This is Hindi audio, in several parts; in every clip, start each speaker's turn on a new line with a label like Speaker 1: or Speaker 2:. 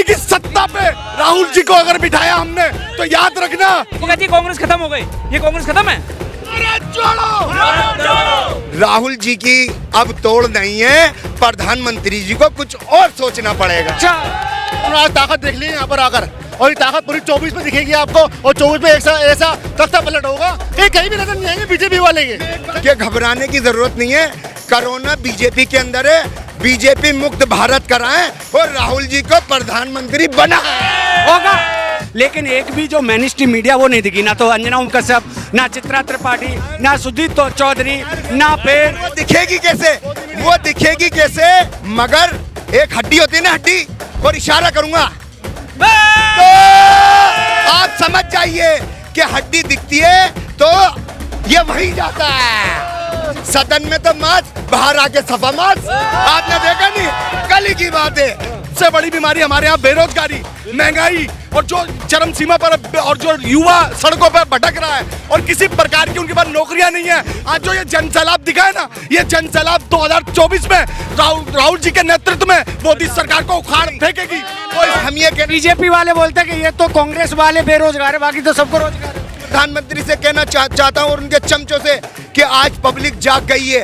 Speaker 1: गांधी की सत्ता पे राहुल जी को अगर बिठाया हमने तो याद रखना
Speaker 2: वो कहती है कांग्रेस खत्म हो गई, ये कांग्रेस खत्म है।
Speaker 3: राहुल जी की अब तोड़ नहीं है, प्रधानमंत्री जी को कुछ और सोचना पड़ेगा।
Speaker 1: अच्छा, आज ताकत देख ली यहाँ पर आकर, और ये ताकत पूरी 24 में दिखेगी आपको, और 24 में ऐसा तख्ता पलट होगा कि कहीं भी नजर नहीं आएंगे बीजेपी वाले के।
Speaker 3: घबराने की जरूरत नहीं है, कोरोना बीजेपी के अंदर है, बीजेपी मुक्त भारत कराएं और राहुल जी को प्रधानमंत्री बनाएं।
Speaker 4: होगा, लेकिन एक भी जो मैनिस्ट्री मीडिया वो नहीं दिखी, ना तो अंजना ओम कश्यप, ना चित्रा त्रिपाठी, ना सुदीप चौधरी, ना फिर
Speaker 3: वो दिखेगी कैसे, वो दिखेगी कैसे, मगर एक हड्डी होती है ना, हड्डी, और इशारा करूंगा तो आप समझ जाइए कि हड्डी दिखती है तो ये वहीं जाता है। सदन में तो मार्च, बाहर आके सफा मार्च, आपने देखा नहीं, कल ही की बात है।
Speaker 1: सबसे बड़ी बीमारी हमारे यहाँ बेरोजगारी, महंगाई, और जो चरम सीमा पर, और जो युवा सड़कों पर भटक रहा है और किसी प्रकार की उनके पास नौकरियां नहीं है। आज जो ये जन सैलाब दिखा है ना, ये जन सैलाब 2024 में राहुल जी के नेतृत्व में मोदी सरकार को उखाड़ फेंकेगी।
Speaker 3: तो हम ये
Speaker 4: बीजेपी वाले बोलते हैं कि ये तो कांग्रेस वाले बेरोजगार है, बाकी तो सबको रोजगार है।
Speaker 3: प्रधानमंत्री से कहना चाहता हूँ और उनके चमचों से कि आज पब्लिक जाग गई है।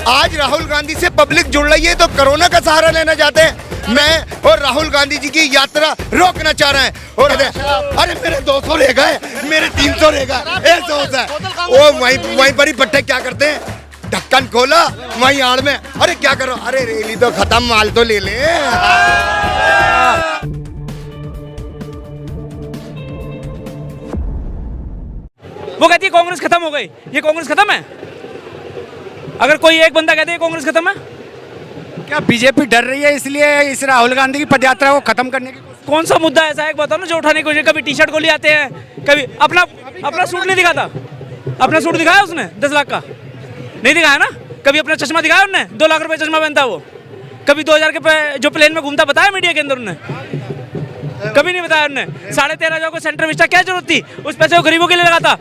Speaker 3: आज राहुल गांधी से पब्लिक जुड़ रही है तो कोरोना का सहारा लेना चाहते हैं। मैं और राहुल गांधी जी की यात्रा रोकना चाह रहे हैं, और अरे मेरे 200 रह गए, मेरे 300 रह गए, ऐसा होता है। वो वहीं पर ही पट्टे क्या करते हैं, ढक्कन खोला वहीं आड़ में, अरे क्या करो, अरे रैली तो खत्म, माल तो ले ले।
Speaker 2: वो कहती है कांग्रेस खत्म हो गई, ये कांग्रेस खत्म है। अगर कोई एक बंदा कहते हैं कांग्रेस खत्म है,
Speaker 4: क्या बीजेपी डर रही है इसलिए इस राहुल गांधी की पदयात्रा को खत्म करने की?
Speaker 2: कौन सा मुद्दा ऐसा है बताओ ना जो उठाने की कोशिश, कभी टी शर्ट को ले आते हैं, कभी अपना सूट नहीं दिखाता, अपना सूट दिखाया उसने 10 लाख का, नहीं दिखाया ना। कभी अपना चश्मा दिखाया उन्होंने, 2 लाख रुपए चश्मा पहनता वो। कभी 2000 के जो प्लेन में घूमता बताया मीडिया के अंदर उन्होंने? कभी नहीं बताया उन्होंने। 13.5 को सेंटर विस्टा क्या जरूरत थी, उस पैसे को गरीबों के लिए लगाता।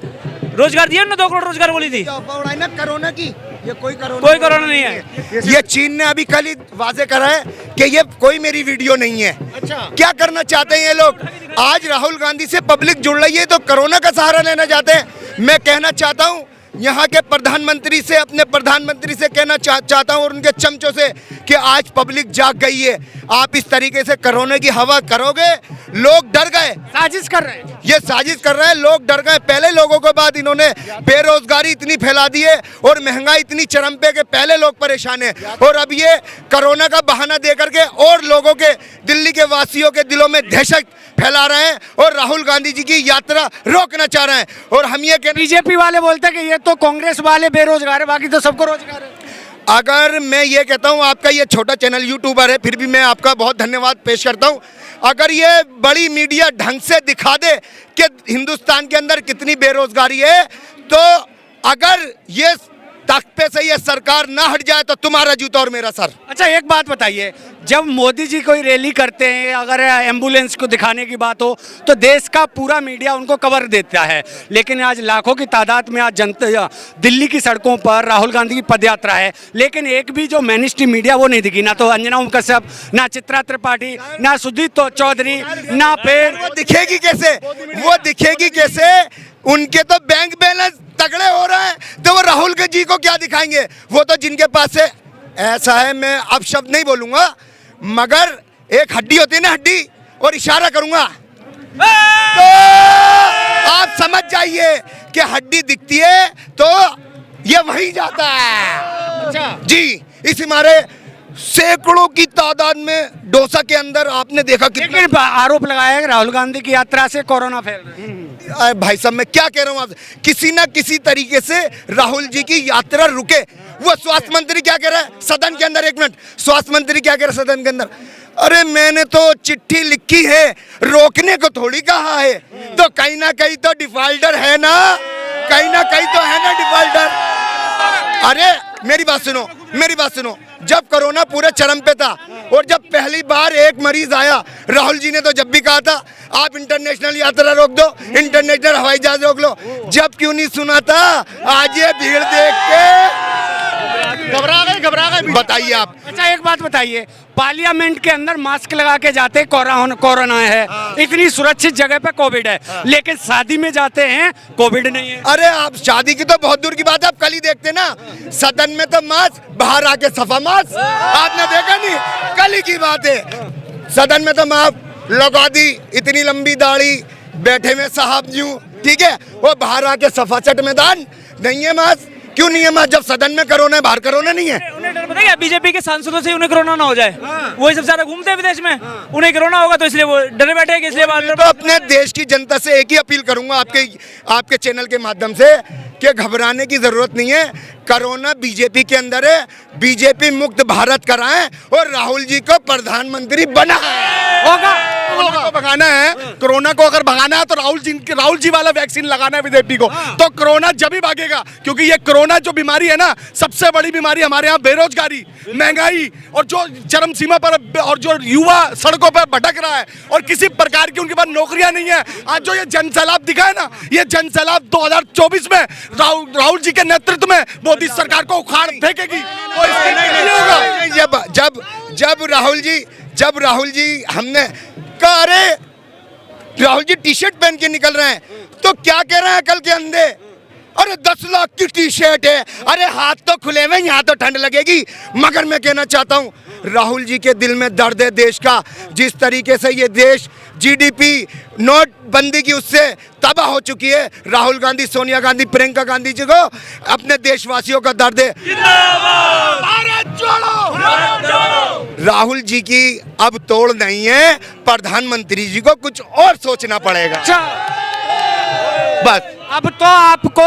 Speaker 2: रोजगार दिया उन्होंने, 2 करोड़ रोजगार बोली थी।
Speaker 3: कोरोना की, ये कोई
Speaker 2: कोरोना नहीं है।
Speaker 3: ये चीन ने अभी कल ही वाजे करा है कि ये कोई मेरी वीडियो नहीं है।
Speaker 1: अच्छा,
Speaker 3: क्या करना चाहते हैं ये लोग? आज राहुल गांधी से पब्लिक जुड़ रही है तो कोरोना का सहारा लेना चाहते हैं। मैं कहना चाहता हूं यहाँ के प्रधानमंत्री से, अपने प्रधानमंत्री से कहना चाहता हूं और उनके चमचों से कि आज पब्लिक जाग गई है। आप इस तरीके से कोरोना की हवा करोगे, लोग डर गए,
Speaker 4: साजिश कर रहे हैं,
Speaker 3: ये साजिश कर रहे हैं, लोग डर गए। पहले लोगों के बाद इन्होंने बेरोजगारी इतनी फैला दी है और महंगाई इतनी चरम पे कि पहले लोग परेशान हैं, और अब ये कोरोना का बहाना दे करके और लोगों के, दिल्ली के वासियों के दिलों में दहशत फैला रहे हैं और राहुल गांधी जी की यात्रा रोकना चाह रहे हैं। और हम ये कहते,
Speaker 4: बीजेपी वाले बोलते हैं कि ये तो कांग्रेस वाले बेरोजगार है, बाकी तो सबको रोजगार है।
Speaker 3: अगर मैं ये कहता हूँ, आपका ये छोटा चैनल यूट्यूबर है, फिर भी मैं आपका बहुत धन्यवाद पेश करता हूँ। अगर ये बड़ी मीडिया ढंग से दिखा दे कि हिंदुस्तान के अंदर कितनी बेरोजगारी है, तो अगर ये तख्त पे से ये सरकार ना हट जाए तो तुम्हारा जूता और मेरा सर।
Speaker 4: अच्छा, एक बात बताइए, जब मोदी जी कोई रैली करते हैं, अगर एम्बुलेंस को दिखाने की बात हो तो देश का पूरा मीडिया उनको कवर देता है, लेकिन आज लाखों की तादाद में आज जनता दिल्ली की सड़कों पर राहुल गांधी की पदयात्रा है, लेकिन एक भी जो मैनिस्ट्री मीडिया वो नहीं दिखी, ना तो अंजना ओम कश्यप, ना चित्रा त्रिपाठी, ना सुदीप चौधरी, ना फिर
Speaker 3: वो दिखेगी कैसे, वो दिखेगी कैसे? उनके तो बैंक बैलेंस तगड़े हो रहे हैं, तो वो राहुल के जी को क्या दिखाएंगे? वो तो जिनके पास से, ऐसा है, मैं अब शब्द नहीं बोलूंगा, मगर एक हड्डी होती है ना, हड्डी, और इशारा करूंगा तो आप समझ जाइए कि हड्डी दिखती है तो ये वहीं जाता है।
Speaker 1: अच्छा
Speaker 3: जी, इस हमारे सैकड़ों की तादाद में डोसा के अंदर आपने देखा कि,
Speaker 4: लेकिन आरोप लगाया है राहुल गांधी की यात्रा से कोरोना फैल रहा है।
Speaker 3: भाई साहब मैं क्या कह रहा हूँ, किसी ना किसी तरीके से राहुल जी की यात्रा रुके। वो स्वास्थ्य मंत्री क्या कह रहा है सदन के अंदर, 1 मिनट, स्वास्थ्य मंत्री क्या कह रहा है सदन के अंदर? अरे मैंने तो चिट्ठी लिखी है, रोकने को थोड़ी कहा है, तो कहीं ना कहीं तो डिफाल्टर है ना, कहीं ना कहीं तो है ना डिफाल्टर। अरे मेरी बात सुनो, मेरी बात सुनो, जब कोरोना पूरे चरम पे था और जब पहली बार एक मरीज आया, राहुल जी ने तो जब भी कहा था आप इंटरनेशनल यात्रा रोक दो, इंटरनेशनल हवाई जहाज रोक लो, जब क्यों नहीं सुना था? आज ये भीड़ देख के
Speaker 1: घबरा गए
Speaker 3: बताइए आप।
Speaker 4: अच्छा एक बात बताइए, पार्लियामेंट के अंदर मास्क लगा के जाते, कोरोना है, इतनी सुरक्षित जगह पे कोविड है, लेकिन शादी में जाते हैं कोविड नहीं है।
Speaker 3: अरे आप शादी की तो बहुत दूर की बात है, आप कल ही देखते ना, सदन में तो मास्क, बाहर आके सफा मास्क, आपने देखा नहीं? कल ही की बात है, सदन में तो मास्क लगा दी, इतनी लंबी दाढ़ी, बैठे में साहब यूं, ठीक है, वो बाहर आके सफा चट मैदान, नहीं है मास्क। क्यों नहीं है मास्क? जब सदन में कोरोना है, बाहर कोरोना नहीं है।
Speaker 2: उन्हें डर पता है क्या, बीजेपी के सांसदों से उन्हें कोरोना ना हो जाए, वही सबसे ज्यादा घूमते हैं विदेश में, उन्हें कोरोना होगा तो इसलिए वो डरे बैठे हैं कि इसलिए बात
Speaker 3: तो अपने देश की जनता से एक ही अपील करूंगा आपके चैनल के माध्यम से कि घबराने की जरूरत नहीं है। कोरोना बीजेपी के अंदर है, बीजेपी मुक्त भारत कराएं और राहुल जी को प्रधानमंत्री बनाएं।
Speaker 4: होगा
Speaker 1: कोरोना को भगाना है, कोरोना को अगर भगाना है तो राहुल जी वाला वैक्सीन लगाना है बीजेपी को, तो कोरोना जब ही भागेगा। क्योंकि ये कोरोना जो बीमारी है ना, सबसे बड़ी बीमारी हमारे यहाँ बेरोजगारी, महंगाई और जो चरम सीमा पर, और जो युवा सड़कों पर भटक रहा है और किसी प्रकार की उनके पास नौकरियां नहीं है। आज जो ये जन सैलाब दिखा है ना, ये जन सैलाब 2024 में राहुल जी के नेतृत्व में मोदी सरकार को उखाड़ फेंकेगी। तो इसके नहीं होगा।
Speaker 3: जब राहुल जी हमने कहा, अरे राहुल जी टी शर्ट पहन के निकल रहे हैं, तो क्या कह रहे हैं कल के अंधे? अरे 10 लाख की टी शर्ट है, अरे हाथ तो खुले हुए, यहाँ तो ठंड लगेगी। मगर मैं कहना चाहता हूँ, राहुल जी के दिल में दर्द है देश का। जिस तरीके से ये देश जीडीपी नोटबंदी की उससे तबाह हो चुकी है, राहुल गांधी, सोनिया गांधी, प्रियंका गांधी जी को अपने देशवासियों का दर्द है। भारत जोड़ो! राहुल जी की अब तोड़ नहीं है, प्रधानमंत्री जी को कुछ और सोचना पड़ेगा। बस
Speaker 4: अब तो आपको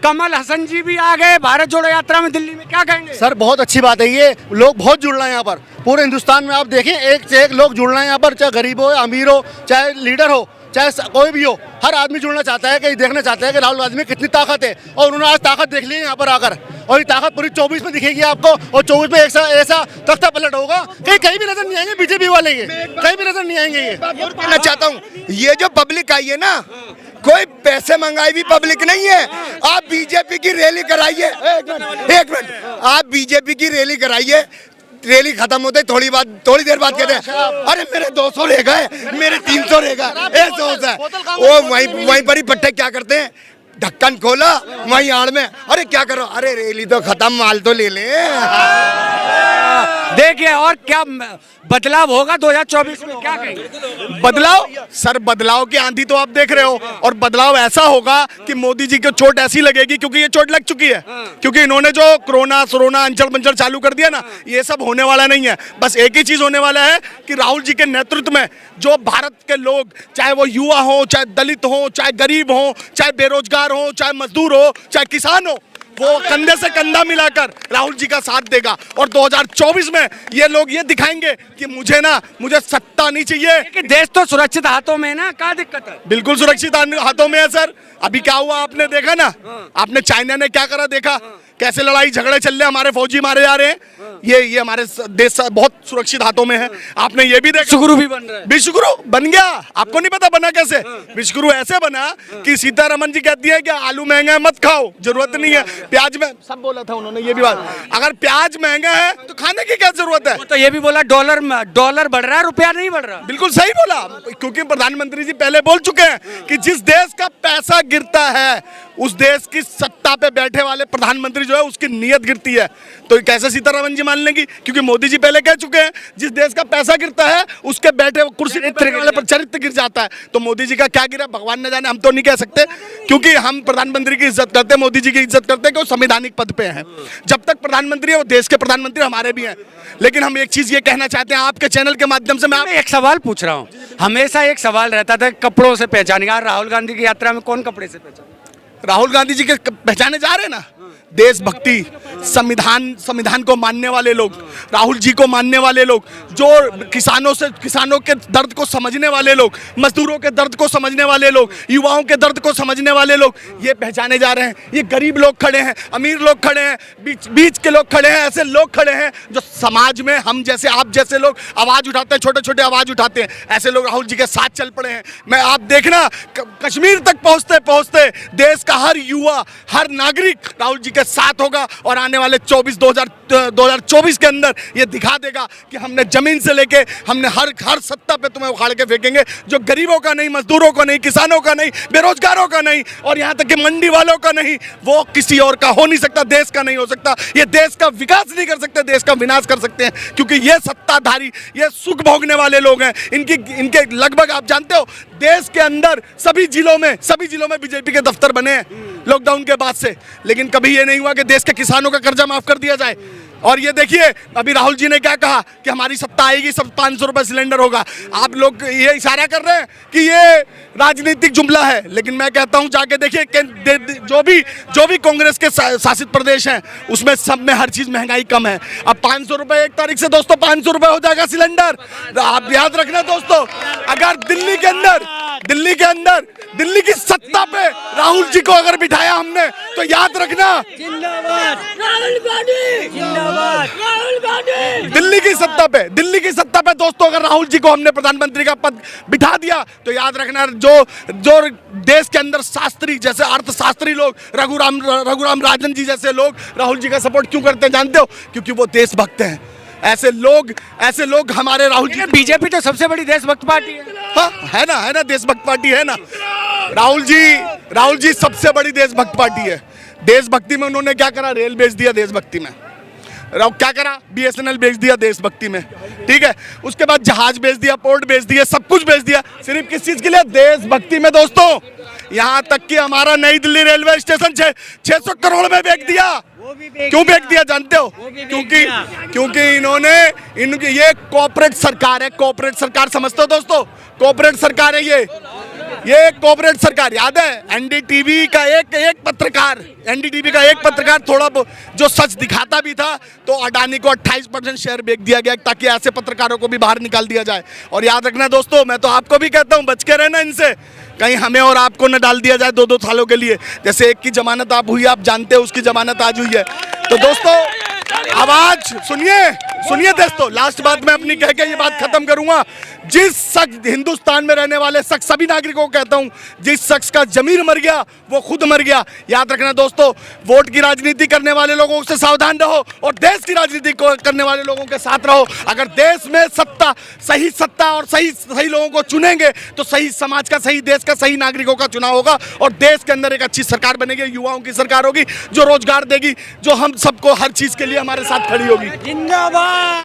Speaker 4: कमल हसन जी भी आ गए भारत जोड़ो यात्रा में दिल्ली में, क्या कहेंगे?
Speaker 5: सर बहुत अच्छी बात है, ये लोग बहुत जुड़ रहे हैं यहाँ पर, पूरे हिंदुस्तान में आप देखें एक से एक लोग जुड़ रहे हैं यहाँ पर, चाहे गरीब हो, अमीर हो, चाहे लीडर हो, चाहे कोई भी हो, हर आदमी जुड़ना चाहता है कि देखना चाहता है कि राहुल गांधी में कितनी ताकत है। और उन्होंने आज ताकत देख ली है यहाँ पर आकर, और ये ताकत पूरी 24 में दिखेगी आपको, और 24 में ऐसा तख्ता पलट होगा कि कहीं भी नजर नहीं आएंगे बीजेपी वाले, ये कहीं भी नजर नहीं आएंगे। ये
Speaker 3: कहना चाहता हूँ, ये जो पब्लिक आई है ना, कोई पैसे मंगाई भी पब्लिक नहीं है। आप बीजेपी की रैली कराइए, एक मिनट, आप बीजेपी की रैली कराइए, रैली खत्म होते थोड़ी देर बाद कहते हैं अरे मेरे 200 रह गए, मेरे 300 रह गए, ऐसा होता है। वो वहीं पर ही पट्टे क्या करते हैं, ढक्कन खोला वहीं आड़ में, अरे क्या करो, अरे रैली तो खत्म, माल तो ले ले।
Speaker 4: देखिए और क्या बदलाव होगा 2024 में, क्या कहेंगे?
Speaker 1: बदलाव सर, बदलाव की आंधी तो आप देख रहे हो, और बदलाव ऐसा होगा कि मोदी जी को चोट ऐसी लगेगी, क्योंकि ये चोट लग चुकी है, क्योंकि इन्होंने जो कोरोना अंचल पंचल चालू कर दिया ना, ये सब होने वाला नहीं है। बस एक ही चीज होने वाला है कि राहुल जी के नेतृत्व में जो भारत के लोग, चाहे वो युवा हो, चाहे दलित हो, चाहे गरीब हो, चाहे बेरोजगार हो, चाहे मजदूर हो, चाहे किसान हो, वो कंधे से कंधा मिलाकर राहुल जी का साथ देगा। और 2024 में ये लोग ये दिखाएंगे कि मुझे सत्ता नहीं चाहिए।
Speaker 4: कि देश तो सुरक्षित हाथों में है ना, क्या दिक्कत है?
Speaker 1: बिल्कुल सुरक्षित हाथों में है सर। अभी क्या हुआ आपने देखा ना, आपने चाइना ने क्या करा देखा, कैसे लड़ाई झगड़े चल रहे, हमारे फौजी मारे जा रहे हैं। ये हमारे देश बहुत सुरक्षित हाथों में है। आपने ये भी देखा,
Speaker 4: विश्वगुरु भी बन रहा है,
Speaker 1: विश्वगुरु बन गया। आपको नहीं पता बना कैसे? विश्वगुरु ऐसे बना कि सीतारमन जी कहती है कि आलू महंगा है मत खाओ, जरूरत नहीं है प्याज में, सब बोला था उन्होंने ये भी बात। अगर प्याज महंगा है तो खाने की क्या जरूरत है?
Speaker 4: तो ये भी बोला डॉलर बढ़ रहा है, रुपया नहीं बढ़ रहा।
Speaker 1: बिल्कुल सही बोला, क्योंकि प्रधानमंत्री जी पहले बोल चुके हैं कि जिस देश का पैसा गिरता है उस देश की सत्ता पे बैठे वाले प्रधानमंत्री जो है उसकी नीयत गिरती है। तो कैसे सीतारमन जी मान लेंगी? क्योंकि मोदी जी पहले कह चुके हैं जिस देश का पैसा गिरता है उसके बैठे कुर्सी पर चरित्र गिर जाता है। तो मोदी जी का क्या गिरा भगवान न जाने, हम तो नहीं कह सकते, क्योंकि हम प्रधानमंत्री की इज्जत करते हैं, मोदी जी की इज्जत करते हैं कि वो संवैधानिक पद पे हैं। जब तक प्रधानमंत्री है वो देश के प्रधानमंत्री हमारे भी हैं। लेकिन हम एक चीज ये कहना चाहते हैं आपके चैनल के माध्यम से, मैं
Speaker 4: एक सवाल पूछ रहा हूँ, हमेशा एक सवाल रहता था कपड़ों से पहचानेगा, राहुल गांधी की यात्रा में कौन कपड़े से पहचाने?
Speaker 1: राहुल गांधी जी के पहचाने जा रहे हैं ना, देशभक्ति, संविधान को मानने वाले लोग, राहुल जी को मानने वाले लोग, जो किसानों के दर्द को समझने वाले लोग, मजदूरों के दर्द को समझने वाले लोग, युवाओं के दर्द को समझने वाले लोग, ये पहचाने जा रहे हैं। ये गरीब लोग खड़े हैं, अमीर लोग खड़े हैं, बीच के लोग खड़े हैं, ऐसे लोग खड़े हैं जो समाज में हम जैसे आप जैसे लोग आवाज उठाते हैं, छोटे छोटे आवाज उठाते हैं, ऐसे लोग राहुल जी के साथ चल पड़े हैं। मैं आप देखना कश्मीर तक पहुंचते पहुंचते देश का हर युवा, हर नागरिक राहुल जी के उनके साथ होगा और आने वाले 2024 के अंदर ये दिखा देगा कि हमने जमीन से लेके हमने हर सत्ता पे तुम्हें उखाड़ के फेंकेंगे, जो गरीबों का नहीं, मजदूरों का नहीं, किसानों का नहीं, बेरोजगारों का नहीं और यहाँ तक कि मंडी वालों का नहीं, वो किसी और का हो नहीं सकता, देश का नहीं हो सकता। ये देश का विकास नहीं कर सकते, देश का विनाश कर सकते हैं, क्योंकि ये सत्ताधारी, ये सुख भोगने वाले लोग हैं। इनके लगभग आप जानते हो देश के अंदर सभी जिलों में बीजेपी के दफ्तर बने हैं लॉकडाउन के बाद से, लेकिन कभी ये नहीं हुआ कि देश के किसानों का कर्जा माफ कर दिया जाए। और ये देखिए अभी राहुल जी ने क्या कहा कि हमारी सत्ता आएगी, सब 500 रुपए सिलेंडर होगा। आप लोग ये इशारा कर रहे हैं कि ये राजनीतिक जुमला है, लेकिन मैं कहता हूं जाके देखिए जो भी कांग्रेस के शासित प्रदेश हैं उसमें सब में हर चीज महंगाई कम है। अब 500 रुपए 1 तारीख से दोस्तों 500 रुपए हो जाएगा सिलेंडर। आप याद रखना दोस्तों, अगर दिल्ली के अंदर दिल्ली की सत्ता पे राहुल जी को अगर बिठाया हमने तो याद रखना दिल्ली की सत्ता पे दोस्तों अगर राहुल जी को हमने प्रधानमंत्री का पद बिठा दिया तो याद रखना जो देश के अंदर शास्त्री जैसे अर्थशास्त्री लोग, रघुराम राजन जी जैसे लोग राहुल जी का सपोर्ट क्यों करते हैं जानते हो? क्योंकि वो देशभक्त हैं। ऐसे लोग हमारे राहुल जी।
Speaker 4: बीजेपी तो सबसे बड़ी देशभक्त पार्टी है।
Speaker 1: हाँ, है ना देशभक्त पार्टी है ना। राहुल जी सबसे बड़ी देशभक्त पार्टी है। देशभक्ति में उन्होंने क्या करा? रेल बेच दिया देशभक्ति में। क्या करा? BSNL बेच दिया देशभक्ति में, ठीक है। उसके बाद जहाज बेच दिया, पोर्ट बेच दिया, सब कुछ बेच दिया, सिर्फ किस चीज के लिए? देशभक्ति में दोस्तों। यहाँ तक कि हमारा नई दिल्ली रेलवे स्टेशन 600 करोड़ में बेच दिया। क्यों बेच दिया जानते हो? क्योंकि इनकी ये कॉर्पोरेट सरकार है। कॉर्पोरेट सरकार समझते हो दोस्तों? कॉर्पोरेट सरकार है ये कॉर्पोरेट सरकार। याद है NDTV का एक पत्रकार थोड़ा जो सच दिखाता भी था, तो अडानी को 28% शेयर बेच दिया गया ताकि ऐसे पत्रकारों को भी बाहर निकाल दिया जाए। और याद रखना दोस्तों, मैं तो आपको भी कहता हूं बच के रहना इनसे, कहीं हमें और आपको न डाल दिया जाए 2-2 सालों के लिए। जैसे एक की जमानत आप हुई, आप जानते हो उसकी जमानत आज हुई है। तो दोस्तों आवाज सुनिए दोस्तों, लास्ट बात मैं अपनी कह के ये बात खत्म करूंगा। जिस शख्स हिंदुस्तान में रहने वाले शख्स, सभी नागरिकों को कहता हूं, जिस शख्स का जमीर मर गया वो खुद मर गया। याद रखना दोस्तों, वोट की राजनीति करने वाले लोगों से सावधान रहो और देश की राजनीति करने वाले लोगों के साथ रहो। अगर देश में सही सत्ता और सही लोगों को चुनेंगे तो सही समाज का, सही देश का, सही नागरिकों का चुनाव होगा और देश के अंदर एक अच्छी सरकार बनेगी, युवाओं की सरकार होगी जो रोजगार देगी, जो हम सबको हर चीज के लिए हमारे साथ खड़ी होगी।
Speaker 4: जिंदाबाद।